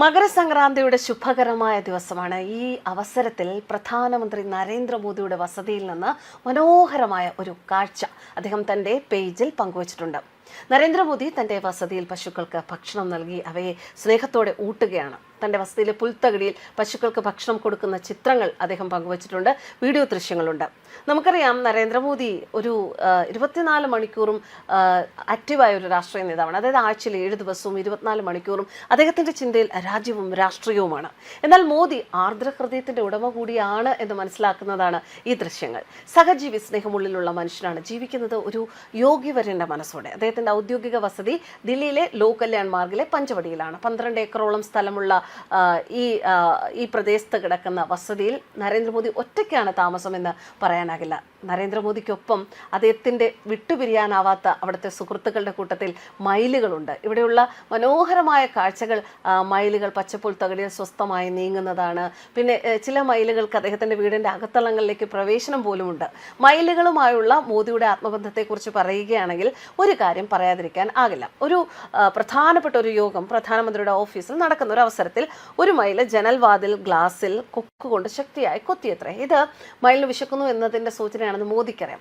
മകരസംക്രാന്തിയുടെ ശുഭകരമായ ദിവസമാണ്. ഈ അവസരത്തിൽ പ്രധാനമന്ത്രി നരേന്ദ്രമോദിയുടെ വസതിയിൽ നിന്ന് മനോഹരമായ ഒരു കാഴ്ച അദ്ദേഹം തൻ്റെ പേജിൽ പങ്കുവച്ചിട്ടുണ്ട്. നരേന്ദ്രമോദി തൻ്റെ വസതിയിൽ പശുക്കൾക്ക് ഭക്ഷണം നൽകി അവയെ സ്നേഹത്തോടെ ഊട്ടുകയാണ്. തൻ്റെ വസതിയിലെ പുൽത്തകിടിയിൽ പശുക്കൾക്ക് ഭക്ഷണം കൊടുക്കുന്ന ചിത്രങ്ങൾ അദ്ദേഹം പങ്കുവച്ചിട്ടുണ്ട്. വീഡിയോ ദൃശ്യങ്ങളുണ്ട്. നമുക്കറിയാം, നരേന്ദ്രമോദി ഒരു 24 മണിക്കൂറും ആക്റ്റീവായ ഒരു രാഷ്ട്രീയ നേതാവാണ്. അതായത് ആഴ്ചയിൽ 7 ദിവസവും 24 മണിക്കൂറും അദ്ദേഹത്തിൻ്റെ ചിന്തയിൽ രാജ്യവും രാഷ്ട്രീയവുമാണ്. എന്നാൽ മോദി ആർദ്രഹൃദയത്തിൻ്റെ ഉടമ കൂടിയാണ് എന്ന് മനസ്സിലാക്കുന്നതാണ് ഈ ദൃശ്യങ്ങൾ. സഹജീവി സ്നേഹമുള്ളിലുള്ള മനുഷ്യനാണ്. ജീവിക്കുന്നത് ഒരു യോഗ്യവരൻ്റെ മനസ്സോടെ. അദ്ദേഹത്തിൻ്റെ ഔദ്യോഗിക വസതി ദില്ലിയിലെ ലോ കല്യാൺ മാർഗിലെ പഞ്ചവടിയിലാണ്. 12 ഏക്കറോളം സ്ഥലമുള്ള ഈ പ്രദേശത്ത് കിടക്കുന്ന വസതിയിൽ നരേന്ദ്രമോദി ഒറ്റയ്ക്കാണ് താമസമെന്ന് പറയാനാകില്ല. നരേന്ദ്രമോദിക്കൊപ്പം അദ്ദേഹത്തിൻ്റെ വിട്ടുപിരിയാനാവാത്ത അവിടുത്തെ സുഹൃത്തുക്കളുടെ കൂട്ടത്തിൽ മയിലുകളുണ്ട്. ഇവിടെയുള്ള മനോഹരമായ കാഴ്ചകൾ, മയിലുകൾ പച്ചപ്പുൽ തകിടിയിൽ സ്വസ്ഥമായി നീങ്ങുന്നതാണ്. പിന്നെ ചില മയിലുകൾക്ക് അദ്ദേഹത്തിൻ്റെ വീടിൻ്റെ അകത്തളങ്ങളിലേക്ക് പ്രവേശനം പോലുമുണ്ട്. മയിലുകളുമായുള്ള മോദിയുടെ ആത്മബന്ധത്തെക്കുറിച്ച് പറയുകയാണെങ്കിൽ ഒരു കാര്യം പറയാതിരിക്കാൻ ആകില്ല. ഒരു പ്രധാനപ്പെട്ട ഒരു യോഗം പ്രധാനമന്ത്രിയുടെ ഓഫീസിൽ നടക്കുന്ന ഒരു അവസരത്തിൽ ഒരു മയിൽ ജനൽവാതിൽ ഗ്ലാസിൽ കൊക്കുകൊണ്ട് ശക്തിയായി കൊത്തിയത്രേ. ഇത് മയിലിന് വിശക്കുന്നു എന്നതിൻ്റെ സൂചനയാണെന്ന് മോദിക്കറിയാം.